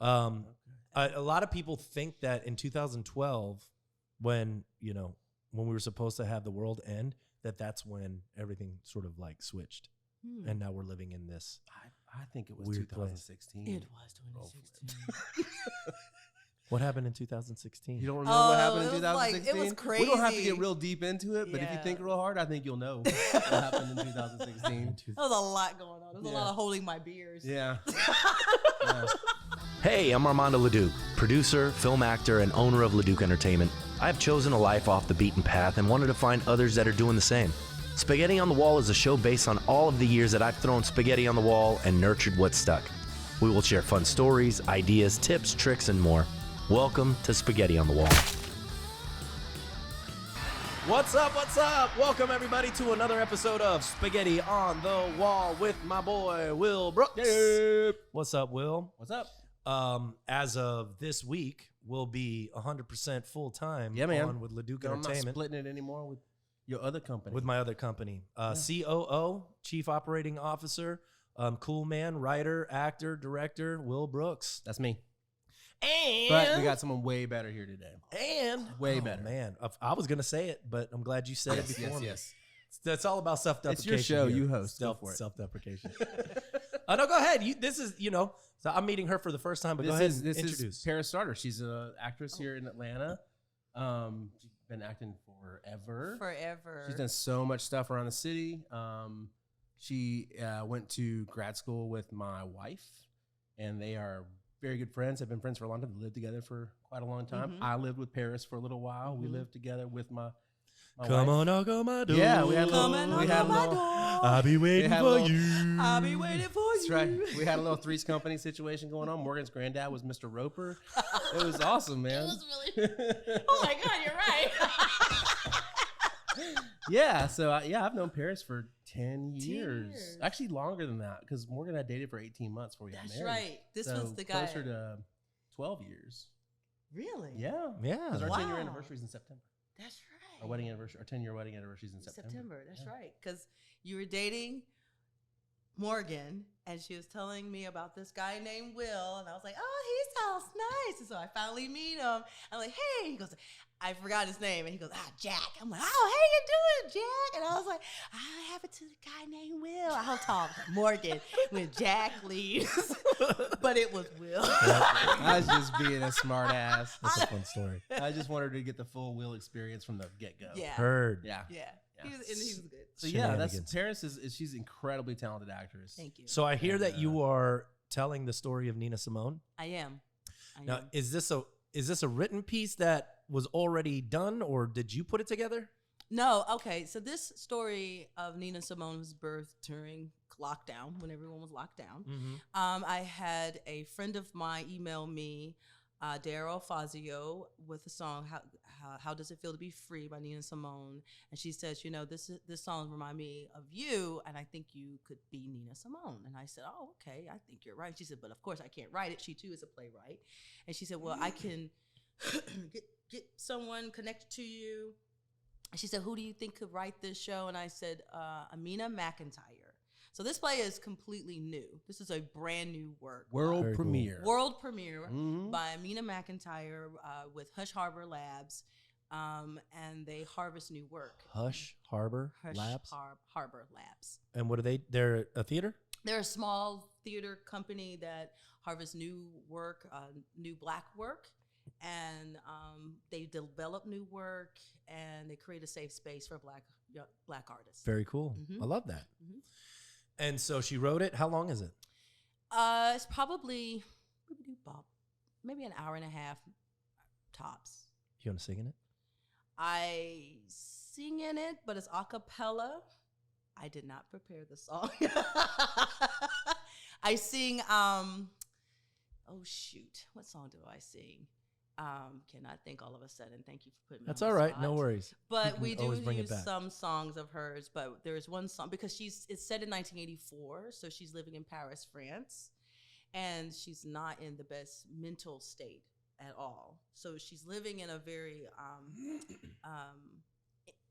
A lot of people think that in 2012, when we were supposed to have the world end, that's when everything sort of like switched, and now we're living in this. I think it was weird 2016. It was 2016. What happened in 2016? You don't remember what happened in 2016? It was crazy. We don't have to get real deep into it, but if you think real hard, I think you'll know what happened in 2016. There was a lot going on. There was a lot of holding my beers. Yeah. Hey, I'm Armando Leduc, producer, film actor, and owner of Leduc Entertainment. I have chosen a life off the beaten path and wanted to find others that are doing the same. Spaghetti on the Wall is a show based on all of the years that I've thrown spaghetti on the wall and nurtured what's stuck. We will share fun stories, ideas, tips, tricks, and more. Welcome to Spaghetti on the Wall. What's up? What's up? Welcome, everybody, to another episode of Spaghetti on the Wall with my boy, Will Brooks. Yep. What's up, Will? What's up? As of this week, we'll be 100% full-time on with Leduc I'm Entertainment. not splitting it anymore with your other company. With my other company. COO, Chief Operating Officer, cool man, writer, actor, director, Will Brooks. That's me. And But we got someone way better here today. And way better. Man, I was gonna say it, but I'm glad you said it before me. Yes. That's all about self-deprecation. It's your show. Here. You host. Go for it. Self-deprecation. No, go ahead. This is, so I'm meeting her for the first time, but go ahead and introduce. This is Parris Sarter. She's an actress here in Atlanta. She's been acting forever. She's done so much stuff around the city. She went to grad school with my wife, and they are very good friends. Have been friends for a long time. They lived together for quite a long time. Mm-hmm. I lived with Parris for a little while. Mm-hmm. We lived together with my Come wife. on, knock on my door. Yeah, we had a little. I'll be waiting for you. I'll be waiting for you. That's right. We had a little Three's Company situation going on. Morgan's granddad was Mr. Roper. It was awesome, man. It was really. Oh my God, you're right. Yeah, so I've known Parris for 10 years. Actually, longer than that, because Morgan and I dated for 18 months before we got married. That's right. This was the guy. Closer to 12 years. Really? Yeah. Because our 10-year anniversary is in September. That's right. Our wedding anniversary, our 10-year wedding anniversary is in September. That's right. Because you were dating Morgan, and she was telling me about this guy named Will, and I was like, oh, he sounds nice. And so I finally meet him. I'm like, hey. He goes, I forgot his name. And he goes, Jack. I'm like, oh, how you doing, Jack? And I was like, I have it to the guy named Will. I'll talk Morgan when Jack leaves. But it was Will. I was just being a smart ass. That's a fun story. I just wanted to get the full Will experience from the get-go. Yeah. Heard. Yeah. He was good. So that's Parris she's an incredibly talented actress. Thank you. So I hear that you are telling the story of Nina Simone. I am. Now, is this a written piece that was already done, or did you put it together? No. Okay. So this story of Nina Simone was birthed during lockdown, when everyone was locked down. Mm-hmm. I had a friend of mine email me, Daryl Fazio, with the song "How Does It Feel to Be Free" by Nina Simone, and she says, this song remind me of you, and I think you could be Nina Simone. And I said, oh, okay, I think you're right. She said, but of course I can't write it. She too is a playwright, and she said, well, I can get someone connected to you. And she said, who do you think could write this show? And I said, Amina McIntyre. So this play is completely new. This is a brand new work. World premiere mm-hmm. by Nina McIntyre with Hush Harbor Labs, and they harvest new work. Hush Harbor Labs? Harbor Labs. And what are they? They're a theater? They're a small theater company that harvests new work, new Black work, and they develop new work, and they create a safe space for Black artists. Very cool. Mm-hmm. I love that. Mm-hmm. And so she wrote it. How long is it? It's probably maybe an hour and a half tops. You want to sing in it? I sing in it, but it's a cappella. I did not prepare the song. I sing, oh shoot, what song do I sing? Cannot think all of a sudden. Thank you for putting me That's on all the right. spot. No worries. But we do use some songs of hers, but there's one song, because it's set in 1984, so she's living in Paris, France, and she's not in the best mental state at all. So she's living in a very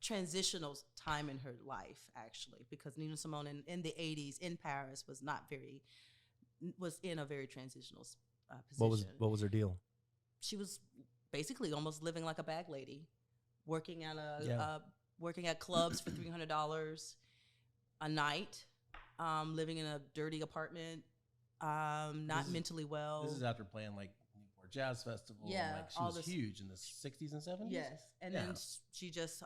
transitional time in her life, actually, because Nina Simone in the 80s in Paris was not very was in a very transitional position. What was her deal? She was basically almost living like a bag lady, working at clubs for $300 a night, living in a dirty apartment, not mentally well. This is after playing like Newport Jazz Festival. Yeah, like she was huge in the 60s and 70s. Yes, and then she just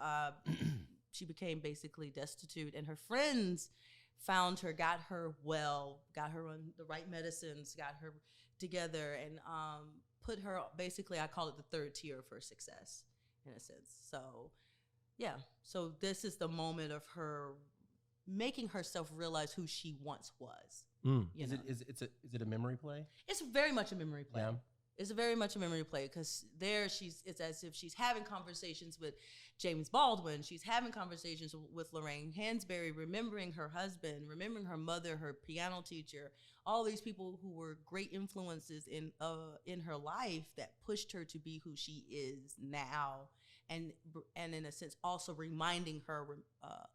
she became basically destitute, and her friends found her, got her well, got her on the right medicines, got her together, and put her basically, I call it the third tier for success in a sense. So yeah, so this is the moment of her making herself realize who she once was. Is it a memory play? It's very much a memory play. Yeah. It's very much a memory play because it's as if she's having conversations with James Baldwin. She's having conversations with Lorraine Hansberry, remembering her husband, remembering her mother, her piano teacher, all these people who were great influences in her life that pushed her to be who she is now. And in a sense, also reminding her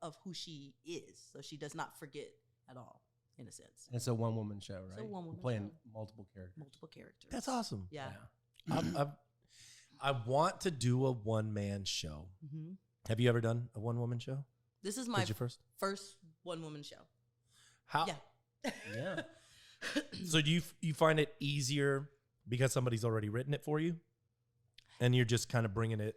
of who she is, so she does not forget at all. In a sense, it's a one-woman show, right? It's a one-woman playing show. Multiple characters. That's awesome. Yeah. I want to do a one-man show. Mm-hmm. Have you ever done a one-woman show? This is my first one-woman show. How? Yeah. Yeah. So do you find it easier because somebody's already written it for you, and you're just kind of bringing it,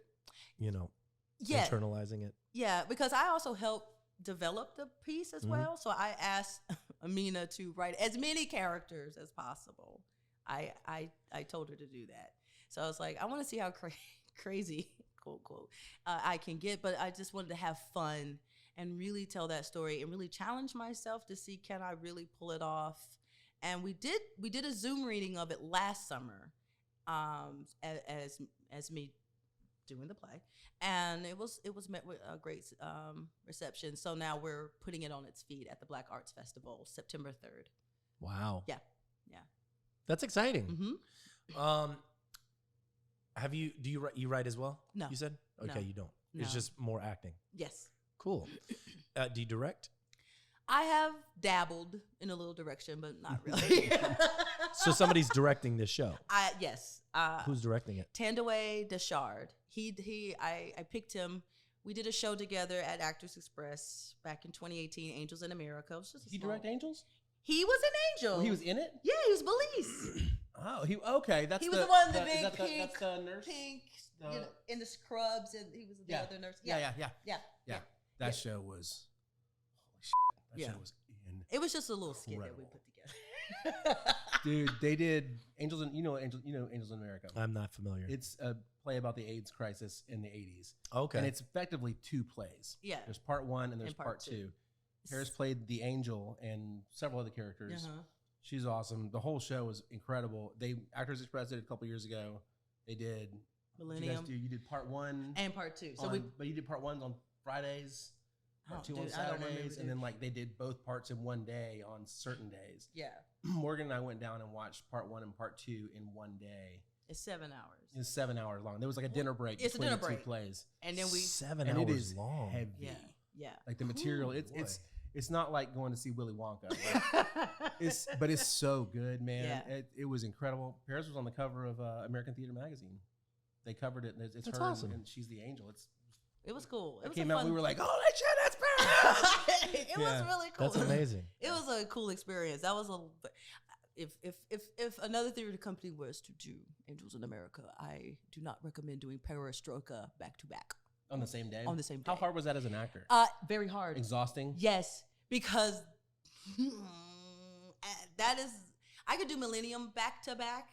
internalizing it? Yeah, because I also help develop the piece as well. So I asked Amina to write as many characters as possible. I told her to do that. So I was like, I want to see how crazy, quote, quote, I can get, but I just wanted to have fun and really tell that story and really challenge myself to see, can I really pull it off? And we did a Zoom reading of it last summer, as me doing the play, and it was met with a great reception. So now we're putting it on its feet at the Black Arts Festival, September 3rd. Wow. Yeah. That's exciting. Mm-hmm. Do you write as well? No. You said? Okay, no. You don't. No. It's just more acting. Yes. Cool. Do you direct? I have dabbled in a little direction, but not really. So somebody's directing this show? Yes. Who's directing it? Tandaway Deshard. I picked him. We did a show together at Actors Express back in 2018, Angels in America. It was just direct Angels? He was an angel. Well, he was in it? Yeah, he was Belize. Oh, okay. That's he was the one, the big that's pink, the nurse? pink, in the scrubs, and he was the other nurse. Yeah. That show was, holy shit. That show was It was just a little skit that we put together. Dude, they did Angels in Angels in America. I'm not familiar. It's a play about the AIDS crisis in the 80s. Okay. And it's effectively two plays. Yeah. There's part one and there's part two. Parris played the angel and several other characters. Uh-huh. She's awesome. The whole show was incredible. Actors Express did it a couple years ago. They did Millennium. You did part one and part two. But you did part one on Fridays, part two on Saturdays, and then they did both parts in one day on certain days. Yeah. Morgan and I went down and watched part one and part two in one day. It's 7 hours. It's 7 hours long. There was like a dinner break between the two plays. And then 7 hours it is long. Heavy. Yeah. Like the material, it's not like going to see Willy Wonka. But it's so good, man. Yeah. It was incredible. Parris was on the cover of American Theater magazine. They covered it, and it's That's her, awesome. and she's the angel. It was cool. It came out, we were like, holy shit, that's Parris! It was really cool. That's amazing. It was a cool experience. That was if another theater company was to do Angels in America, I do not recommend doing Perestroika back to back. On the same day? On the same day. How hard was that as an actor? Very hard. Exhausting? Yes, because that is, I could do Millennium back to back,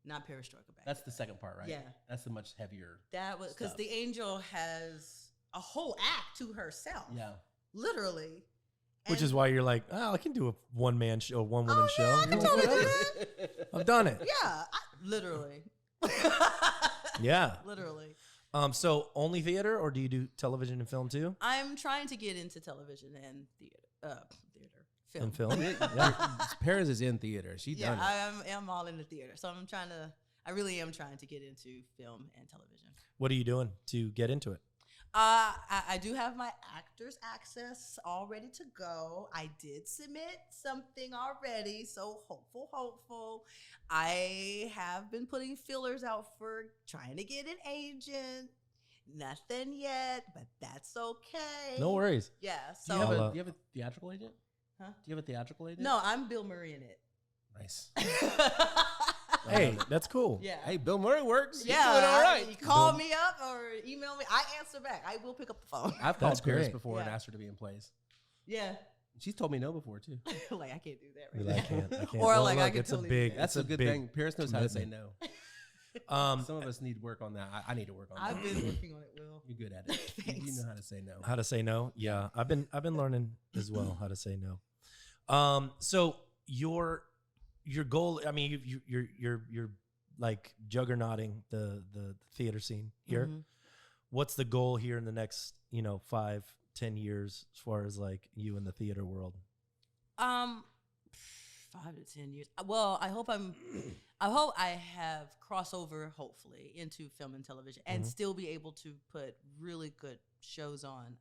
not Perestroika back. That's the second part, right? Yeah. That's the much heavier. That was because the angel has a whole act to herself. Yeah. Literally. Which is why you're like, I can do a one-man show, one-woman show. I can totally do that. I've done it. Yeah, literally. Yeah. Literally. So only theater, or do you do television and film too? I'm trying to get into television and film. And film? Yeah. Parris is in theater. She done it. I am all in the theater. So I really am trying to get into film and television. What are you doing to get into it? I do have my actor's access all ready to go. I did submit something already, so hopeful. I have been putting feelers out for trying to get an agent. Nothing yet, but that's okay. No worries. Yeah. Do So you have a theatrical agent? Huh? Do you have a theatrical agent? No, I'm Bill Murray in it. Nice. Hey, that's cool. Yeah. Hey, Bill Murray works. Yeah. He's doing all right. You call me up or email me. I answer back. I will pick up the phone. I've called That's Parris great. before and Yeah. asked her to be in plays. Yeah. She's told me no before too. Like I can't do that You're right like, now. I can't. Or Well, like I look, can it's totally a big. do That's it's a good big thing. Parris knows how to say commitment. no. Some of us need work on that. I need to work on that. I've been working on it, Will. You're good at it. You Thanks. know how to say no. How to say no? Yeah, I've been learning as well how to say no. So your goal. I mean, you're like juggernauting the theater scene here. Mhm. What's the goal here in the next 5-10 years as far as like you in the theater world? 5 to 10 years. Well, I hope I have crossover, hopefully, into film and television, and still be able to put really good shows on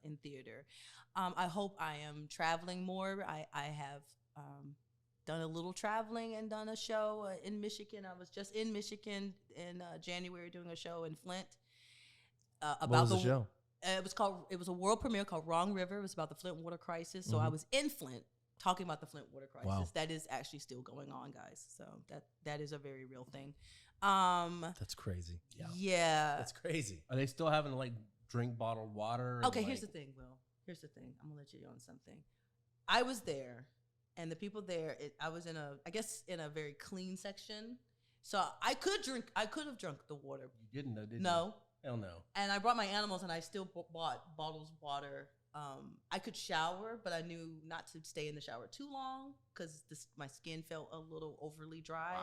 in theater. I hope I am traveling more. I have done a little traveling and done a show in Michigan. I was just in Michigan in January doing a show in Flint about What was the show? It was a world premiere called Wrong River. It was about the Flint water crisis. So I was in Flint talking about the Flint water crisis. Wow. That is actually still going on, guys. So that is a very real thing. That's crazy. Yeah. That's crazy. Are they still having to like drink bottled water? Okay, and, here's the like, thing, Will. Here's the thing. I'm gonna let you on something. I was there, and the people there. I was in a very clean section, so I could have drunk the water. You didn't know, did you? No, Hell no. and I brought my animals, and I still bought bottles of water. I could shower, but I knew not to stay in the shower too long because my skin felt a little overly dry.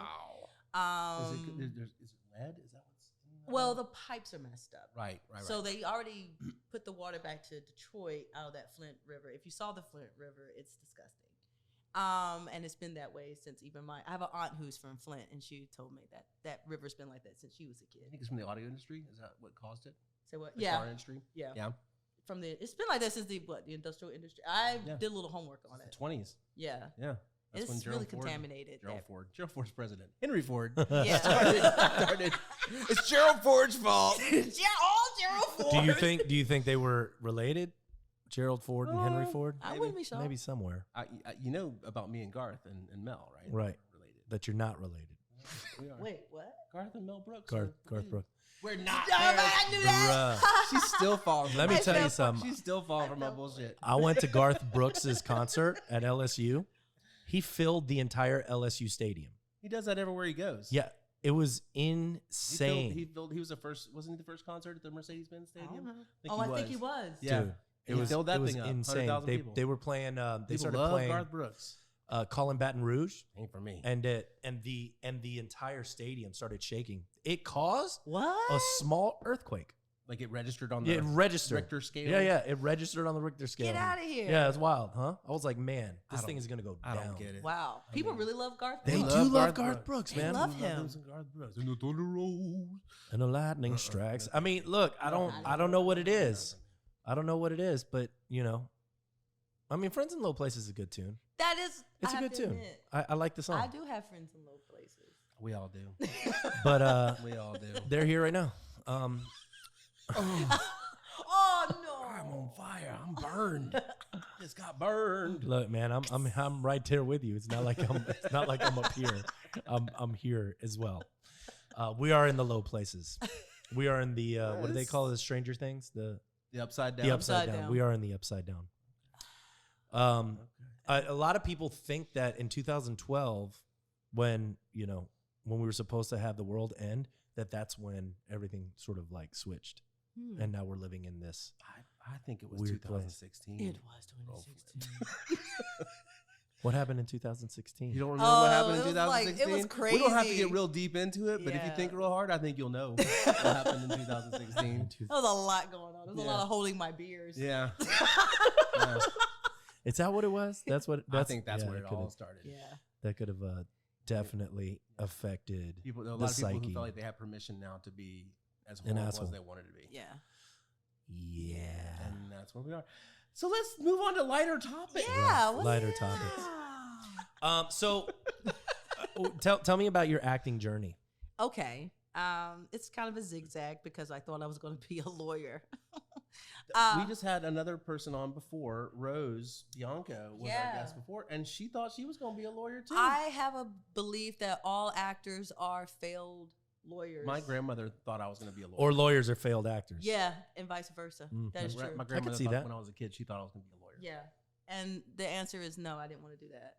Wow. Is it lead? Is that what's in there? Well, the pipes are messed up. Right. So they already put the water back to Detroit out of that Flint River. If you saw the Flint River, it's disgusting. And it's been that way since I have an aunt who's from Flint, and she told me that river's been like that since she was a I kid. think it's from the audio industry. Is that what caused it? Say what? The car industry? Yeah. Yeah. It's been like that since the industrial industry. I Yeah. did a little homework on The it. 20s. Yeah. Yeah. That's when It's Gerald really Ford, contaminated. Gerald Ford's president. Henry Ford. Yeah. started. It's Gerald Ford's fault. All Gerald Ford. Do you think they were related? Gerald Ford and Henry Ford? I wouldn't be shocked. Maybe somewhere. You know about me and Garth and Mel, right? Right. We're related. That you're not related. We are. Wait, what? Garth and Mel Brooks. Garth are- Brooks. We're not. No, I knew that. She's still falling. Let me tell you something. She's still falling from my bullshit. I went to Garth Brooks's concert at LSU. He filled the entire LSU stadium. He does that everywhere he goes. Yeah, it was insane. He was the first. Wasn't he the first concert at the Mercedes-Benz I don't Stadium? know. I think he was. Yeah. Dude, He filled that it was thing up. insane. 100,000 people. They were playing. They People started love playing Garth Brooks. Call Baton Rouge, Ain't for me. and the entire stadium started shaking. It caused What? a small earthquake. Like it registered on the It registered. Richter scale. Yeah, it registered on the Richter scale. Get out of here. Yeah, it's wild, huh? I was like, man, this I thing don't- is gonna go I down. don't get it. Wow. I People mean, really love Garth They Brooks. do love love Garth Garth Brooks, They man. love him. them some Garth Brooks. And the thunder rolls. And the lightning strikes. I mean, look, I don't know what it is. I don't know what it is, but I mean, Friends in Low Places is a good tune. That is, It's I a have good to tune. admit, I like the song. I do have friends in low places. We all do. But We all do. they're here right now. Oh no! I'm on fire. I'm burned. Just got burned. Look, man, I'm right there with you. It's not like I'm up here. I'm here as well. We are in the low places. We are in the what do they call it? Stranger Things? The Upside down. The upside Upside down. down. We are in the upside down. A lot of people think that in 2012, when we were supposed to have the world end, that's when everything sort of like switched, and now we're living in this. I think it was Weird place. 2016. It was 2016. What happened in 2016? You don't remember what happened in it was like- it 2016? was We don't have to crazy. get real deep into it, but if you Yeah. think real hard, I think you'll know what happened in 2016. There was a lot going on. There was a Yeah. lot of holding my beers. Yeah. Yeah. Is that what it was? That's what. I think that's where yeah, it could've- all started. Yeah. That could have definitely affected A lot the of people psyche. who felt like they had permission now to be as An horrible as asshole. they wanted to be. Yeah. Yeah. And that's where we are. So let's move on to lighter topics. Yeah. Lighter topics. So tell me about your acting journey. Okay. It's kind of a zigzag because I thought I was going to be a lawyer. We just had another person on before, Rose Bianco was our guest before, and she thought she was going to be a lawyer too. I have a belief that all actors are failed lawyers. My grandmother thought I was going to be a lawyer. Or lawyers are failed actors. Yeah, and vice versa. That is true. My grandmother see thought that. when I was a kid, she thought I was going to be a lawyer. Yeah. And the answer is no, I didn't want to do that.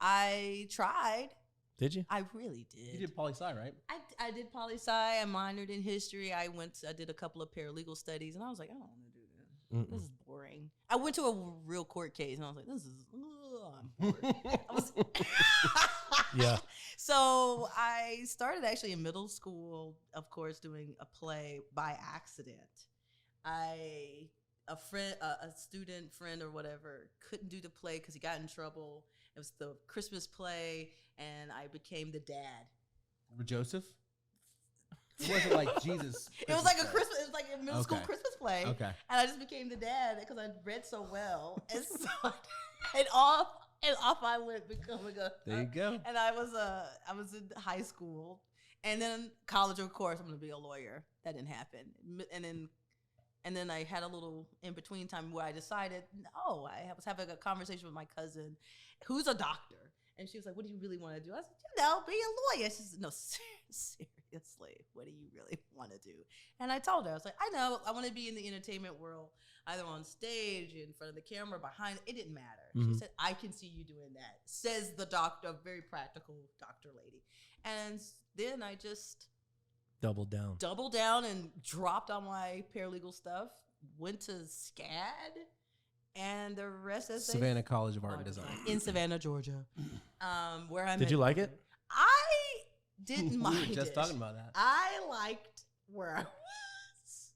I tried. Did you? I really did. You did poli-sci, right? I did poli-sci. I minored in history. I did a couple of paralegal studies, and I was like, I don't want to do this. This is boring. I went to a real court case, and I was like, this is I'm bored. Yeah. So I started actually in middle school, of course, doing a play by accident. A student friend or whatever couldn't do the play because he got in trouble. It was the Christmas play, and I became the dad. Joseph? It wasn't like Jesus. It was like a Christmas. It was like a middle school Christmas play. Okay. And I just became the dad because I read so well, and so and off I went becoming a. There you go. And I was in high school, and then college. Of course, I'm going to be a lawyer. That didn't happen. And then I had a little in between time where I decided, no, I was having a conversation with my cousin, who's a doctor. And she was like, what do you really want to do? I said, be a lawyer. She said, no, seriously, what do you really want to do? And I told her, I was like, I know, I want to be in the entertainment world, either on stage, in front of the camera, behind. It didn't matter. She said, I can see you doing that, says the doctor, a very practical doctor lady. And then I just doubled down and dropped on my paralegal stuff, went to SCAD. And the rest is Savannah College of Art and Design in Savannah, Georgia, where I Did you like it? I didn't mind it. We were just talking about that. I liked where I was.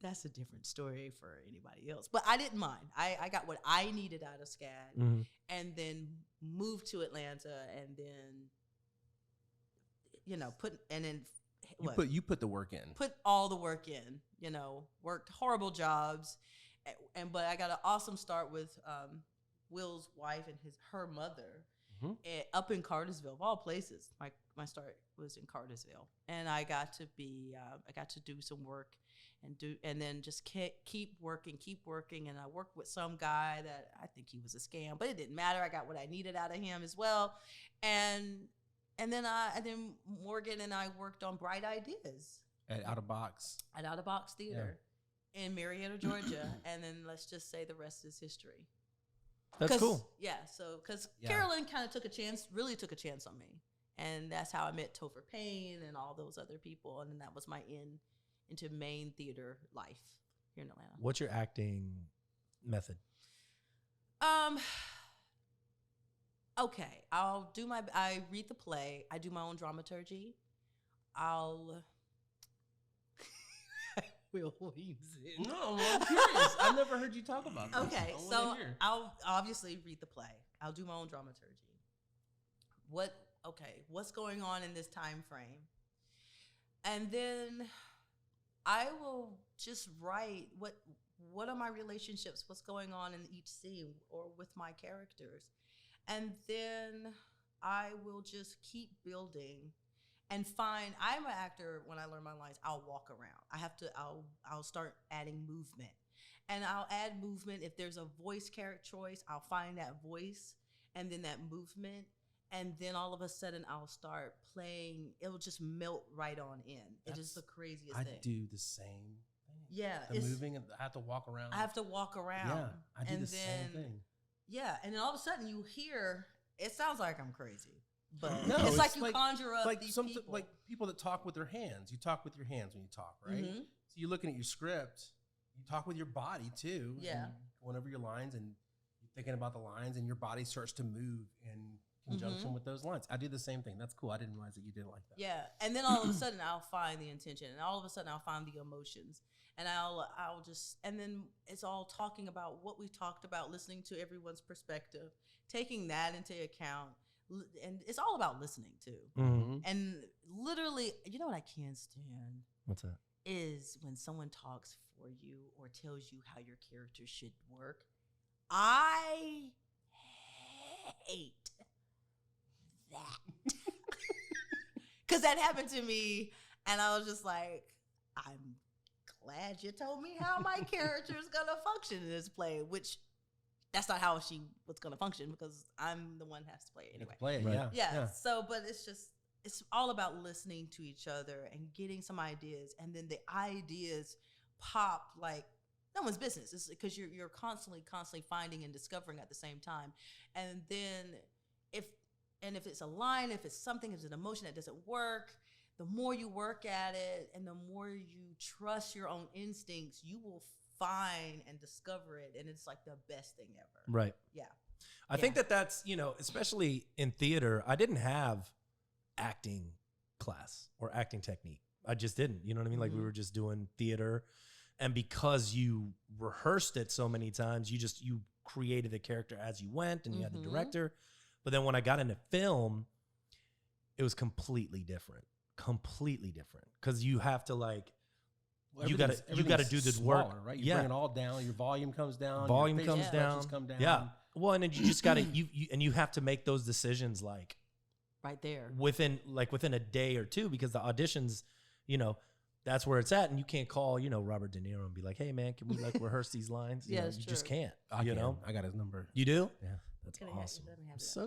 That's a different story for anybody else, but I didn't mind. I got what I needed out of SCAD, and then moved to Atlanta, and then you put the work in. Put all the work in. Worked horrible jobs. But I got an awesome start with Will's wife and her mother up in Cartersville, of all places. My start was in Cartersville, and I got to do some work and then just keep working, and I worked with some guy that I think he was a scam, but it didn't matter. I got what I needed out of him as well, and then Morgan and I worked on Bright Ideas at Out of Box Theater. Yeah. In Marietta, Georgia, and then let's just say the rest is history. That's cool. Yeah, because Carolyn kind of took a chance on me, and that's how I met Topher Payne and all those other people, and then that was my into main theater life here in Atlanta. What's your acting method? Okay, I read the play. I do my own dramaturgy. Will leans in. No, I'm curious. I've never heard you talk about this. Okay, so I'll obviously read the play. I'll do my own dramaturgy. What's going on in this time frame? And then I will just write what are my relationships, what's going on in each scene or with my characters. And then I will just keep building. And I'm an actor. When I learn my lines, I'll walk around. I'll start adding movement, and I'll add movement. If there's a voice character choice, I'll find that voice and then that movement, and then all of a sudden I'll start playing. It'll just melt right on in. It's just the craziest thing. I do the same thing. Yeah, moving, and I have to walk around. Yeah, I do the same thing. Yeah, and then all of a sudden you hear. It sounds like I'm crazy. But no, it's like you conjure up these people. Like people that talk with their hands. You talk with your hands when you talk, right? So you're looking at your script. You talk with your body too. Yeah. Going over your lines and you're thinking about the lines, and your body starts to move in conjunction with those lines. I do the same thing. That's cool. I didn't realize that you did it like that. Yeah, and then all of a sudden I'll find the intention, and all of a sudden I'll find the emotions, and and then it's all talking about what we talked about, listening to everyone's perspective, taking that into account. And it's all about listening too. And literally, you know what I can't stand? What's that? is when someone talks for you or tells you how your character should work. I hate that. Because that happened to me, and I was just like, I'm glad you told me how my character is going to function in this play, which that's not how she was going to function because I'm the one who has to play it anyway. Play it, Right. Yeah. So, but it's all about listening to each other and getting some ideas, and then the ideas pop like no one's business. It's because you're constantly finding and discovering at the same time. And then if it's a line, if it's something, if it's an emotion that doesn't work, the more you work at it and the more you trust your own instincts, you will find and discover it, and it's like the best thing ever. Right. Yeah. I think that's, especially in theater, I didn't have acting class or acting technique. I just didn't. You know what I mean? Like we were just doing theater, and because you rehearsed it so many times, you created the character as you went, and you had the director. But then when I got into film, it was completely different. Because you have to you got to do the work, right? You bring it all down. Your volume comes down. Volume your comes down. Come down. Yeah. Well, and then you just got to you have to make those decisions right there within a day or two, because the auditions, that's where it's at, and you can't call Robert De Niro and be like, hey man, can we rehearse these lines? You just can't. I got his number. You do? Yeah. That's Can awesome.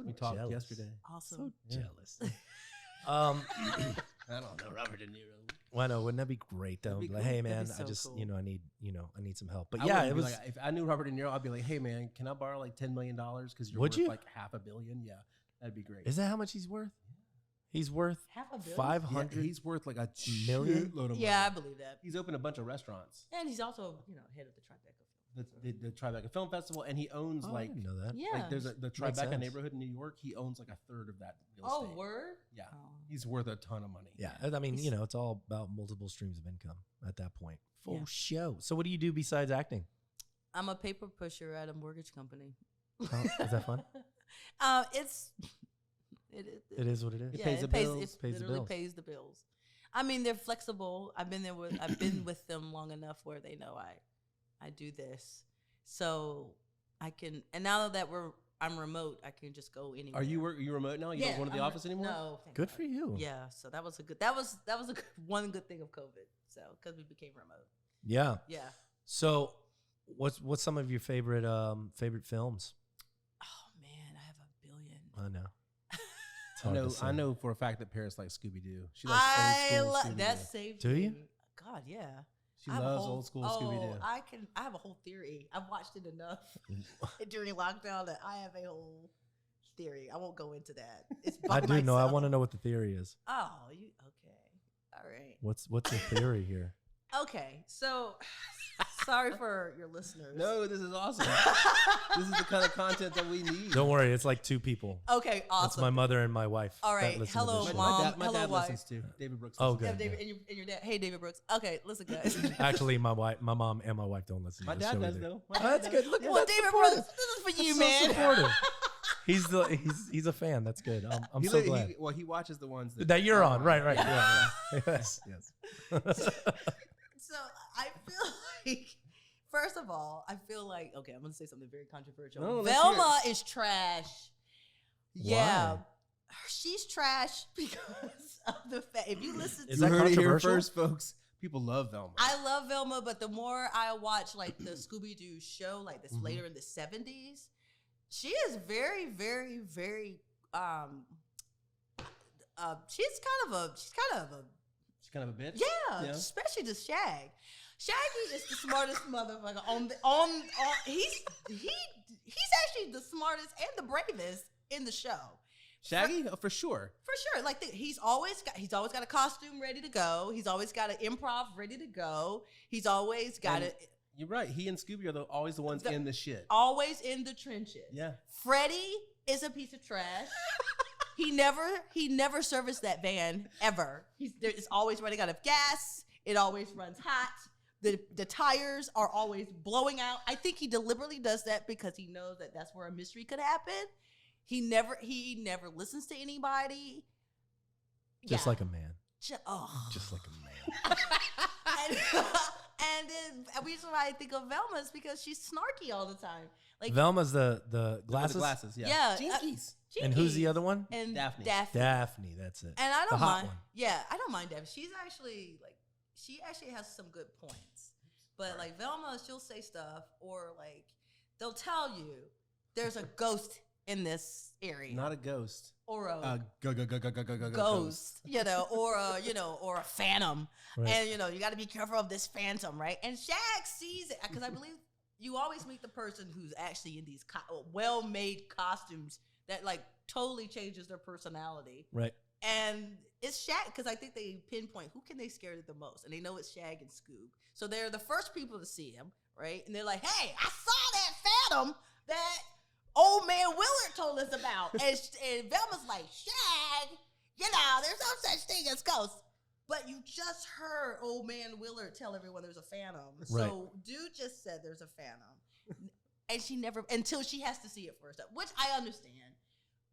we talked yesterday. Awesome. So jealous. I don't know Robert De Niro. Well, no, wouldn't that be great though? Be Like, cool. hey That'd man, be so I just cool. I need some help. But I yeah, wouldn't it be was. if I knew Robert De Niro, I'd be like, hey man, can I borrow like $10 million because you're Would worth you? like $500 million? Yeah, that'd be great. Is that how much he's worth? He's worth $500 million? 500. He's worth like a million? shitload of money. Yeah, I believe that. He's opened a bunch of restaurants. And he's also, head of the Tribeca. The Tribeca Film Festival, and he owns Oh, I didn't know that. Yeah. like there's the Makes Tribeca sense. neighborhood in New York. He owns like a third of that real Oh, estate. word? Yeah, Oh. he's worth a ton of money. Yeah, I mean, it's all about multiple streams of income at that point. Full Yeah. show. So, what do you do besides acting? I'm a paper pusher at a mortgage company. Oh, is that fun? It is what it is. It pays the bills. It Pays the literally bills. pays the bills. I mean, they're flexible. I've been with them long enough where they know I do this. So I can, and now that I'm remote, I can just go anywhere. Are you remote now? You don't go to the office anymore? No. thank Good God. for you. Yeah. So that was a good one good thing of COVID. So because we became remote. Yeah. Yeah. So, what's some of your favorite films? Oh man, I have a billion. I know. It's hard to say. I know for a fact that Parris likes Scooby Doo. She likes old school Scooby-Doo. That saved Do me. you? God, yeah. She I have a loves whole- old school Scooby Doo. I have a whole theory. I've watched it enough during lockdown that I have a whole theory. I won't go into that. It's by I do know. I myself. want to know what the theory is. Oh, you okay? All right. What's the theory here? Okay, so sorry for your listeners. No, this is awesome. This is the kind of content that we need. Don't worry, it's like two people. Okay, awesome. It's my mother and my wife. All right, that listen to hello, this show. Mom. My Hello, dad wife. listens too. David Brooks. Oh, listens. good. Yeah, David and your dad. Hey, David Brooks. Okay, listen, guys. Actually, my mom and my wife don't listen My to the dad show does either. though. Oh, that's good. Look, Well, well, David Brooks, this is for you, man. So supportive. He's a fan. That's good. I'm so glad He watches the ones that you're on. Right. Yeah. Yeah. Yes. So I feel like, first of all, okay, I'm gonna say something very controversial. No, let's Velma is trash. Yeah, Why? she's trash because of the fact. If you listen, Is You that heard it here controversial? first, folks. People love Velma. I love Velma, but the more I watch like the Scooby Doo show, like this later in the 70s, she is very, very, very. She's kind of a. She's kind of a bitch. Yeah, especially the Shag. Shaggy is the smartest motherfucker on. He's actually the smartest and the bravest in the show. Shaggy, for sure. For sure. Like he's always got a costume ready to go. He's always got an improv ready to go. He's always got And it. You're right. He and Scooby are always the ones in the shit. Always in the trenches. Yeah. Freddie is a piece of trash. He never serviced that van ever. It's always running out of gas. It always runs hot. The tires are always blowing out. I think he deliberately does that because he knows that that's where a mystery could happen. He never listens to anybody. Just like a man. Just Just like a man. And then the reason why I think of Velma is because she's snarky all the time. Like Velma's the glasses. The glasses, yeah. Yeah, Jinkies. And who's the other one? And Daphne. Daphne, that's it. And I don't the hot mind. one. Yeah, I don't mind Daphne. She actually has some good points. But like Velma, she'll say stuff, or like they'll tell you there's a ghost in this area. Not a ghost. Or a ghost. Or a phantom. Right. And you got to be careful of this phantom, right? And Shag sees it because I believe you always meet the person who's actually in these well-made costumes that like totally changes their personality. Right. And it's Shag because I think they pinpoint who can they scare the most, and they know it's Shag and Scoob. So they're the first people to see him, right? And they're like, "Hey, I saw that phantom that old man Willard told us about." And Velma's like, "Shag, there's no such thing as ghosts." But you just heard old man Willard tell everyone there's a phantom. Right. So dude just said there's a phantom, and she never until she has to see it first, which I understand.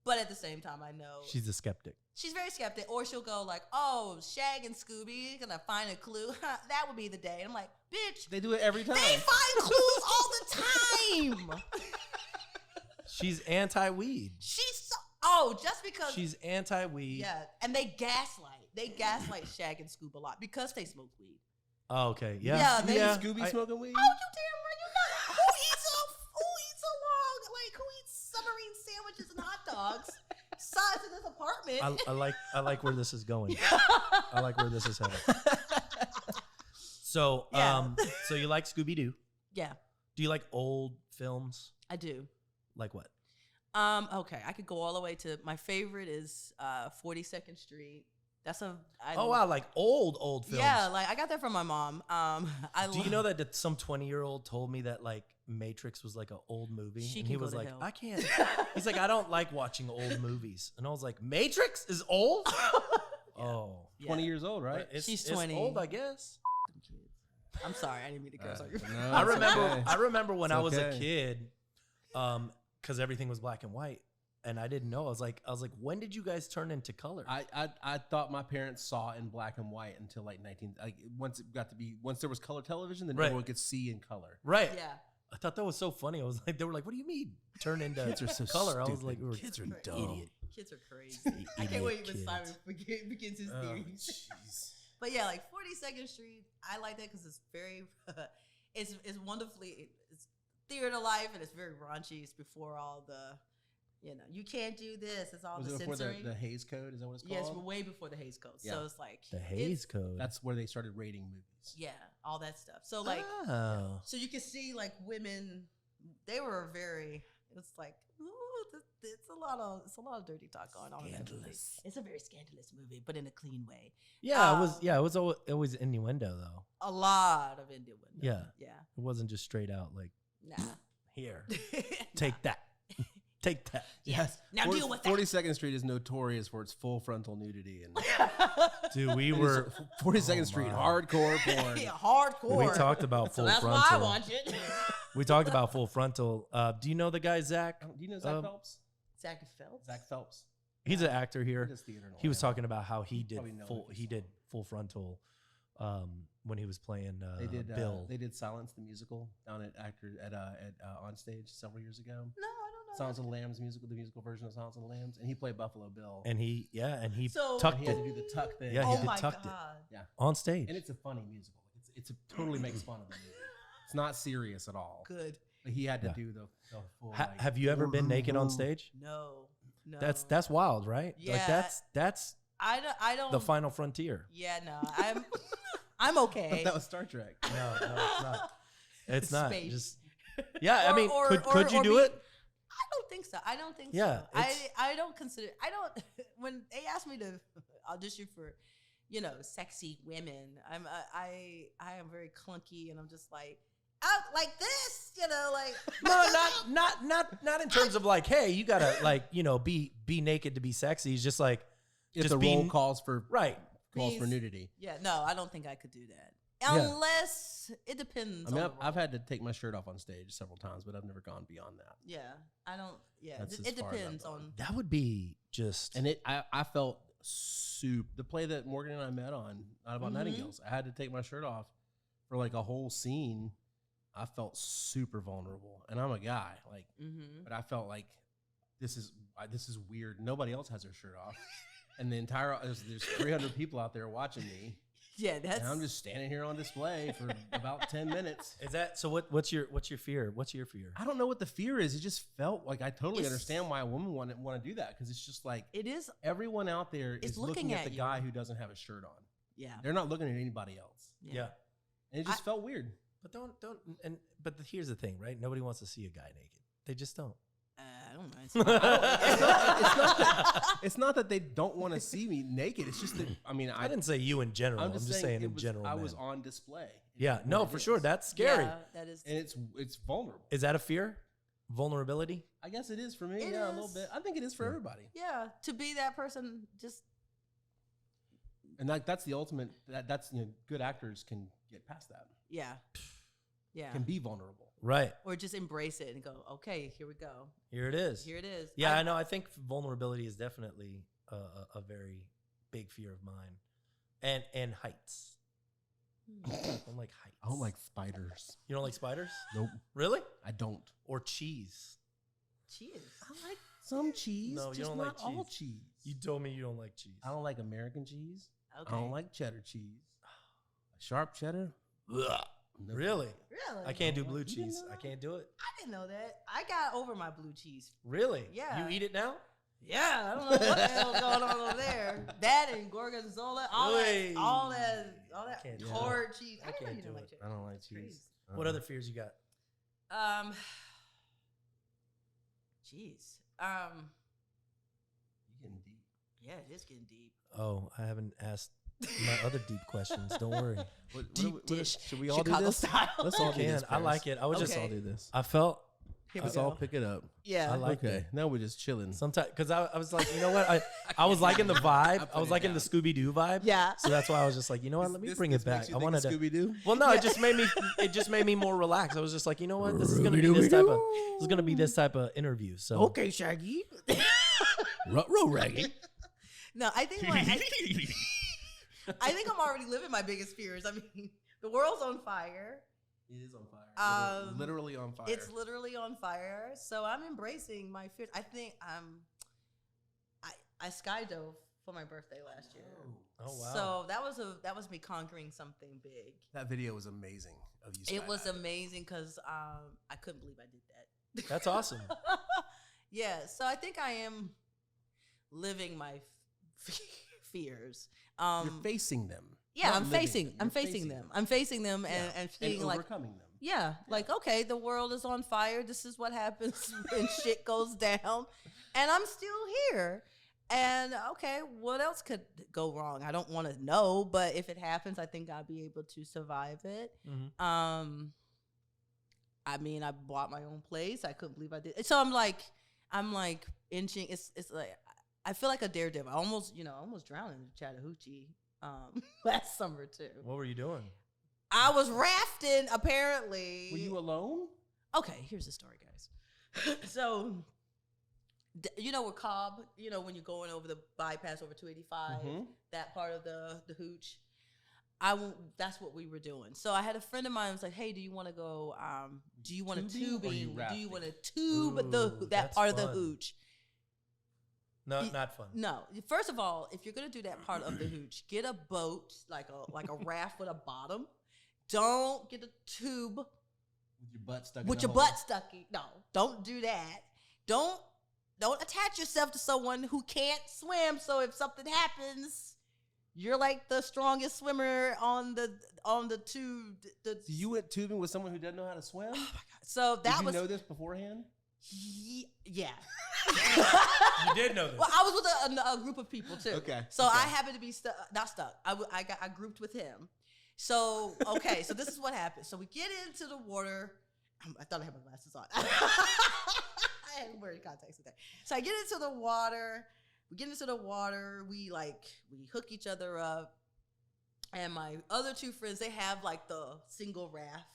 But at the same time, I know She's a skeptic. she's very skeptic, or she'll go like, "Oh, Shag and Scooby gonna find a clue. That would be the day." And I'm like, "Bitch, They do it every time. they find clues all the time." She's anti-weed. Just because She's anti-weed. yeah, and they gaslight Shag and Scoob a lot because they smoke weed. Oh, okay. Yeah. Yeah, they- Scooby smoking weed? Oh, you damn right, you know who eats submarine sandwiches and hot dogs size of this apartment. I like where this is going. I like where this is headed. So, Yeah. so you like Scooby-Doo? Yeah, Do you like old films? I do. Like what? Okay, I could go all the way to my favorite is 42nd Street. Oh wow, like old films. Yeah, like I got that from my mom. Do you know that some 20-year-old told me that like Matrix was like an old movie? She and can he go was to like, hell. I can't. He's like, I don't like watching old movies. And I was like, Matrix is old? Oh. 20 years old, right? She's It's 20. old, I guess. I'm sorry, I didn't mean to curse on you. No, I remember when It's I was a okay. kid, because everything was black and white, and I didn't know. I was like, when did you guys turn into color? I thought my parents saw in black and white until like once there was color television, then Right. everyone could see in color. Right. Yeah. I thought that was so funny. I was like, they were like, what do you mean turn into Kids are so color? I was stupid. like, we were Kids are idiot. dumb. Kids are crazy. I can't wait when kids. Simon begins his theories. Jeez. But yeah, like 42nd Street, I like that because it's very, it's wonderfully, it's theater life, and it's very raunchy. It's before all the, you can't do this. It's all Was the it before censoring. the Hays Code? Is that what it's called? Yes, way before the Hays Code. Yeah. So it's like The Hays Code. That's where they started rating movies. yeah, all that stuff. So like, oh. so you can see like women, they were very. It's like, ooh, it's a lot of dirty talk going on in that movie. Scandalous. It's a very scandalous movie, but in a clean way. Yeah, it was always innuendo though. A lot of innuendo. Yeah. Yeah. It wasn't just straight out like, Nah. here, take that. Take that. Yes. Now deal with that. 42nd Street is notorious for its full frontal nudity, and Dude, we were 42nd Street my. hardcore porn. Yeah, hardcore. we talked about so full that's frontal. why I watch it. We talked about full frontal. Do you know the guy Zach? Do you know Zach Phelps? Zach Phelps. Zach Phelps. He's an actor He here. does theater in He was Orlando. talking about how he did Probably know him if you saw him. full frontal when he was playing They did Bill. They did Silence the musical down at on stage several years ago. No, I don't know. Silence of the Lambs musical, the musical version of Silence of the Lambs, and he played Buffalo Bill. and he So- tucked he had to it do the tuck thing. Yeah, he Oh did my tucked it. God. on stage. And it's a funny musical. It totally makes fun of the movie. It's not serious at all. Good. But he had to Yeah. do the full. Have you ever been naked on stage? No. No. That's wild, right? Yeah. Like that's I don't. the final frontier. Yeah, no. I'm okay. That was Star Trek. No, it's not. It's not. Space. Just yeah. I mean, Or- could you or do be- it? I don't think so. I don't think Yeah, so. I don't consider. I don't. When they asked me to audition for, sexy women, I am very clunky, and I'm just like like this, like No, not in terms of like, hey, you gotta like, be naked to be sexy. It's just like If just the role being calls for right. calls for Please. nudity. Yeah, no, I don't think I could do that Yeah. unless it depends. I mean, on the I've role. had to take my shirt off on stage several times, but I've never gone beyond that. Yeah, I don't. Yeah, That's it as far as I've depends gone. on. That would be just And I felt the play that Morgan and I met on, Not About Mhm. Nightingales. I had to take my shirt off for like a whole scene, I felt super vulnerable, and I'm a guy, like, but I felt like this is weird. Nobody else has their shirt off, and the entire there's 300 people out there watching me. Yeah, and I'm just standing here on display for about 10 minutes. Is that so? What's your fear? What's your fear? I don't know what the fear is. It just felt like I totally understand why a woman want to do that, because it's just like it is. Everyone out there is looking at the guy who doesn't have a shirt on. Yeah, they're not looking at anybody else. Yeah, and it just felt weird. But but here's the thing, right? Nobody wants to see a guy naked. They just don't. I don't know. It's not that they don't want to see me naked. It's just that I didn't say you in general. I'm just saying in general. I was on display. Yeah, no, for sure. That's scary. Yeah, that is, and it's vulnerable. Is that a fear? Vulnerability? I guess it is for me. It a is. little bit. I think it is for everybody. Yeah, to be that person, just. And that's the ultimate. That's good actors can get past that. Yeah. Yeah. Can be vulnerable. Right. Or just embrace it and go, okay, here we go. Here it is. Here it is. Yeah, I know. I think vulnerability is definitely a very big fear of mine. And heights. I don't like heights. I don't like spiders. You don't like spiders? Nope. Really? I don't. Or cheese. Cheese. I like some cheese. No, you just don't not like cheese. all cheese. You told me you don't like cheese. I don't like American cheese. Okay. I don't like cheddar cheese. Sharp cheddar. Really? Really? I can't do blue cheese. I can't do it. I didn't know that. I got over my blue cheese. Really? Yeah. You eat it now? Yeah, I don't know what the hell's going on over there. That and gorgonzola, all that hard cheese. I didn't know you didn't like cheese. I don't like cheese. What other fears you got? Jeez. You're getting deep. Yeah, it is getting deep. Oh, I haven't asked my other deep questions. Don't worry. Deep dish. Should we all Chicago do this? style. Let's all do this. I like it. I was Let's just all do this. I felt Let's all pick it up. Yeah. I like okay. it. Now we're just chilling. Sometimes because I was like, you know what? I was liking the vibe. I was liking the Scooby Doo vibe. Yeah. So that's why I was just like, you know what? Let me bring it back. I wanted to Scooby Doo. Well, no, it just made me more relaxed. I was just like, you know what? This is gonna be this type of interview. So Okay, Shaggy. Row Raggy. No, I think I think I'm already living my biggest fears. I mean, the world's on fire. It is on fire. Literally on fire. It's literally on fire. So I'm embracing my fears. I think I skydove for my birthday last year. Oh wow. So that was me conquering something big. That video was amazing of you. It was amazing because I couldn't believe I did that. That's awesome. Yeah. So I think I am living my fears. You're facing them. Yeah, I'm living facing them. I'm You're facing them. I'm facing them and feeling and like overcoming them. yeah, like okay, the world is on fire. This is what happens when shit goes down, and I'm still here. And okay, what else could go wrong? I don't want to know, but if it happens, I think I'll be able to survive it. Mm-hmm. I mean, I bought my own place. I couldn't believe I did. So I'm like inching. It's like I feel like a daredevil. I almost drowned in Chattahoochee last summer too. What were you doing? I was rafting. Apparently, Were you alone? Okay, here's the story, guys. So, where Cobb, when you're going over the bypass over 285, that part of the hooch. That's what we were doing. So I had a friend of mine who was like, "Hey, do you want to go? Do you want to tubing? Do you want to tube that part of the hooch?" No, not fun. No. First of all, if you're gonna do that part of the hooch, get a boat like a raft with a bottom. Don't get a tube with your butt stuck. No, don't do that. Don't attach yourself to someone who can't swim. So if something happens, you're like the strongest swimmer on the tube. So you went tubing with someone who doesn't know how to swim? Oh my God. So that Did you know this beforehand? Yeah. You did know this. Well, I was with a group of people too. Okay. So I happened to be not stuck. I grouped with him. So okay. So this is what happened. So we get into the water. I thought I had my glasses on. I hadn't wearing contacts today. So I get into the water. We get into the water. We hook each other up. And my other two friends, they have like the single raft.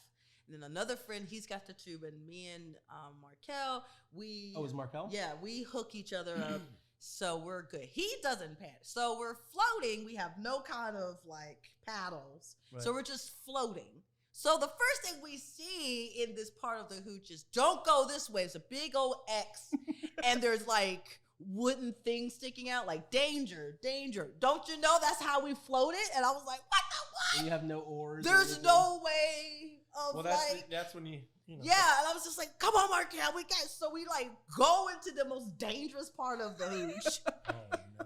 And then another friend, he's got the tube, and me and Markel, we... Oh, is Markel? Yeah, we hook each other up, so we're good. He doesn't panic. So we're floating. We have no kind of, paddles. Right. So we're just floating. So the first thing we see in this part of the hooch is don't go this way. It's a big old X, and there's like wooden things sticking out, like danger, danger. Don't you know that's how we floated? And I was like, what the what? And you have no oars. There's no way of that's when you know. Yeah, and I was just like, come on, Markel, we got. So we like go into the most dangerous part of the hooch. Oh no.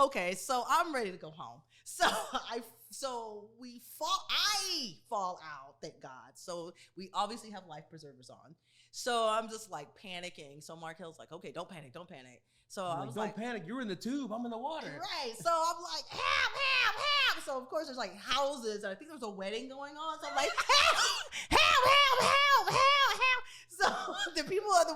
Okay, so I'm ready to go home. So I fall out, thank God. So we obviously have life preservers on. So I'm just like panicking. So Markel's like, okay, don't panic. So I was like, don't panic. You're in the tube. I'm in the water. Right. So I'm like, help. So of course there's like houses. And I think there's a wedding going on. So I'm like, help. So the people at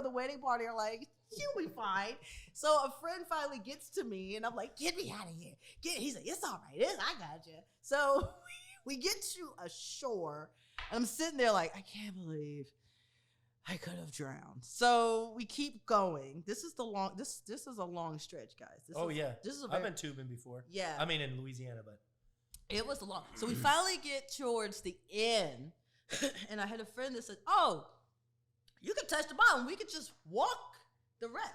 the wedding party are like, she'll be fine. So a friend finally gets to me and I'm like, get me out of here. He's like, it's all right. I got you. So we get to a shore and I'm sitting there like, I can't believe I could have drowned. So we keep going. This is a long stretch, guys. I've been tubing before. Yeah. I mean in Louisiana, but it was long. So we finally get towards the end and I had a friend that said, oh, you can touch the bottom. We could just walk the rest.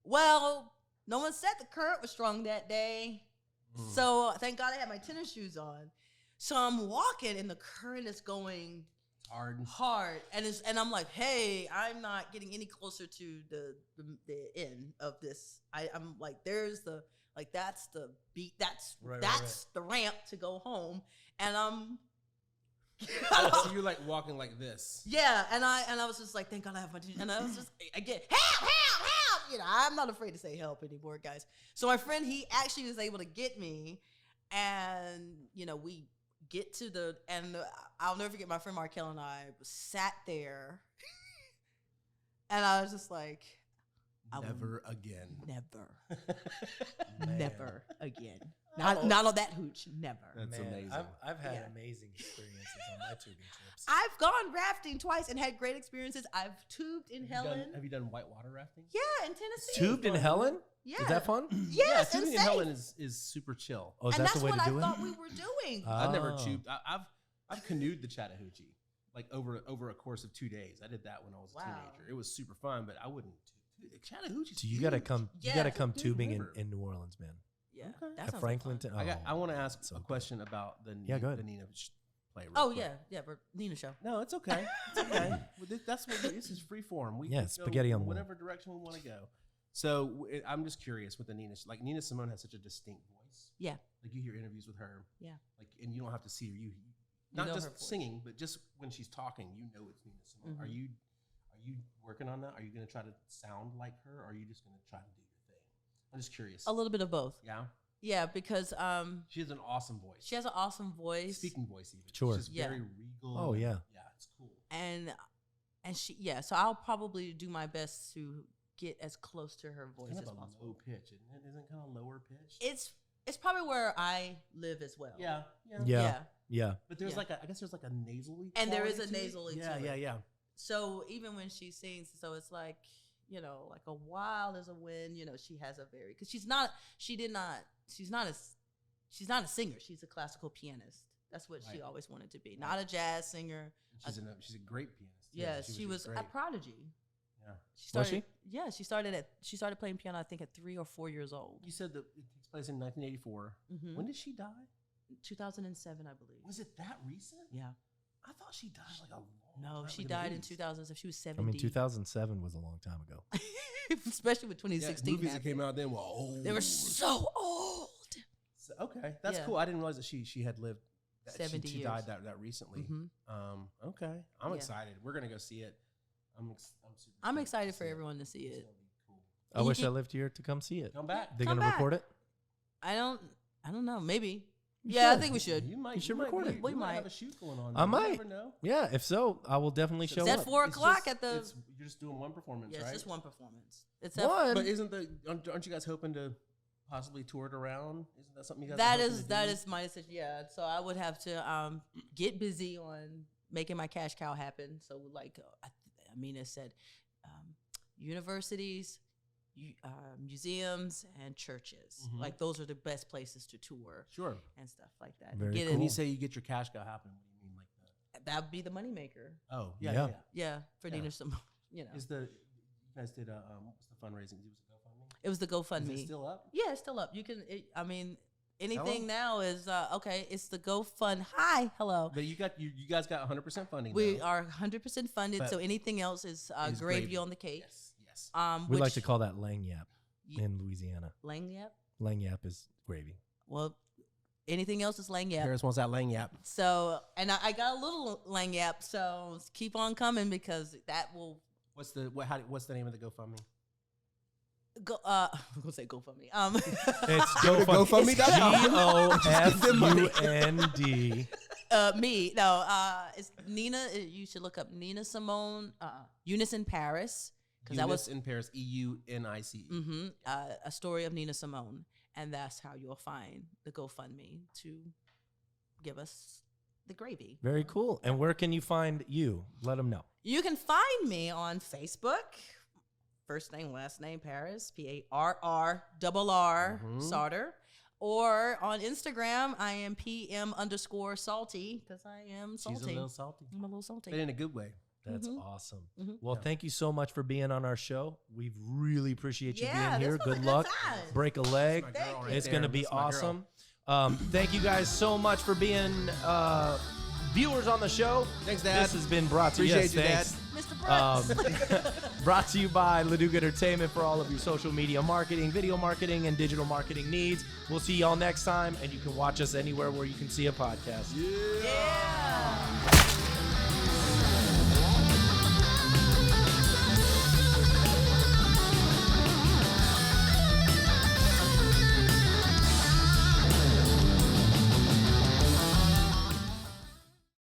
Well, no one said the current was strong that day. So thank God I had my tennis shoes on. So I'm walking and the current is going hard. And I'm like, hey, I'm not getting any closer to the end of this. I'm like, that's the beat. That's the ramp to go home. And I'm so you're like walking like this. Yeah, and I was just like, thank God I have my teacher. And I was just again, help. I'm not afraid to say help anymore, guys. So my friend, he actually was able to get me, and we get to I'll never forget my friend Markel and I sat there, and I was just like, never again. Never again. Not on that hooch. Never. That's amazing. I've had amazing experiences on my tubing trips. I've gone rafting twice and had great experiences. I've tubed in Helen. Have you done whitewater rafting? Yeah, in Tennessee. Tubed in Helen? Yeah. Is that fun? Yes, tubing in Helen is super chill. Oh, is and that that's the way what to do I it? thought we were doing. I've never tubed. I've canoed the Chattahoochee like over a course of 2 days. I did that when I was a teenager. It was super fun, but I wouldn't. Chattahoochee. So you gotta come. You gotta come tubing in New Orleans, man. Yeah, At Franklin. I want to ask a question about the go ahead. the Nina play. For Nina show. No, it's okay. It's okay. That's what this is. Free form. We can spaghetti go on the whatever direction we want to go. So I'm just curious with the Nina. Like Nina Simone has such a distinct voice. Yeah. Like you hear interviews with her. Yeah. Like, and you don't have to see her. You not know just her voice. singing, but just when she's talking, you know it's Nina Simone. Mm-hmm. Are you working on that? Are you going to try to sound like her, or are you just going to try to do your thing? I'm just curious. A little bit of both. Yeah. Yeah, because she has an awesome voice. She has an awesome voice. Speaking voice, even. Sure. She's just very regal. Oh yeah. Yeah, it's cool. And she so I'll probably do my best to get as close to her voice Kind as of a possible. low pitch, isn't it? Isn't it kind of lower pitch? It's probably where I live as well. Yeah. But there's I guess there's like a nasally. And there is a quality to it. nasally to it. Yeah. So even when she sings, so it's like, like a wild as a wind, she has a very, because she's not a singer. She's a classical pianist. That's what she always wanted to be. Not a jazz singer. She's a great pianist. Yeah, she was a prodigy. Yeah. She started, Was she? Yeah, she started playing piano, I think, at 3 or 4 years old. You said that it takes place in 1984. Mm-hmm. When did she die? 2007, I believe. Was it that recent? Yeah. I thought she died like a long No, time. she like died in the 2007. She was 70. I mean, 2007 was a long time ago. Especially with 2016. movies that came out then were old. They were so old. So, okay, that's cool. I didn't realize that she had lived 70 she years. died that recently. Mm-hmm. Okay, I'm excited. We're gonna go see it. I'm excited for everyone to see it. It's gonna be cool. I wish I lived here to come see it. Come back. They're Come gonna back. record it. I don't know. Maybe. Yeah, I think we should. You should record it. We We might might. have a shoot going on. I You might. never know. Yeah, if so, I will definitely show Is that up. 4 It's o'clock just- at the? You're just doing one performance, Yeah, right? it's just one performance. It's One. But aren't you guys hoping to possibly tour it around? Isn't that something you guys? That are hoping is to that do? is my decision. Yeah, so I would have to get busy on making my cash cow happen. So like Amina said, universities, museums and churches. Like those are the best places to tour. Sure. And stuff like that. Very When you say you get your cash cow happening, what do you mean like that? That would be the moneymaker. Oh, yeah. Yeah, for Nina Simone, you know. You guys did what's the fundraising? It was the GoFundMe. Is it still up? Yeah, it's still up. You can, anything now is, okay, it's the GoFund. Hi, hello. But you guys got 100% funding. We now. are 100% funded, so anything else is gravy on the cake. Yes. We like to call that Langyap in Louisiana. Langyap? Langyap is gravy. Well, anything else is Langyap. Parris wants that Langyap. So, and I got a little Langyap, so keep on coming because that will. What's the name of the GoFundMe? I'm gonna say GoFundMe. It's GoFundMe. GoFund. Me. No. It's Nina. You should look up Nina Simone. Eunice in Parris. Because that was in Parris. EUNICE. A story of Nina Simone, and that's how you'll find the GoFundMe to give us the gravy. Very cool. And where can you find you? Let them know. You can find me on Facebook. First name, last name, Parris, PARR Sarter. Or on Instagram, I am PM_salty because I am salty. She's a little salty. I'm a little salty. But in a good way. That's awesome. Well, thank you so much for being on our show. We really appreciate you being here. Good luck. Break a leg. It's going to be awesome. Thank you guys so much for being viewers on the show. Thanks, Dad. This has been brought to you. Appreciate you, thanks. Dad. Mr. Brooks. Brought to you by Leduc Entertainment for all of your social media marketing, video marketing, and digital marketing needs. We'll see y'all next time, and you can watch us anywhere where you can see a podcast. Yeah.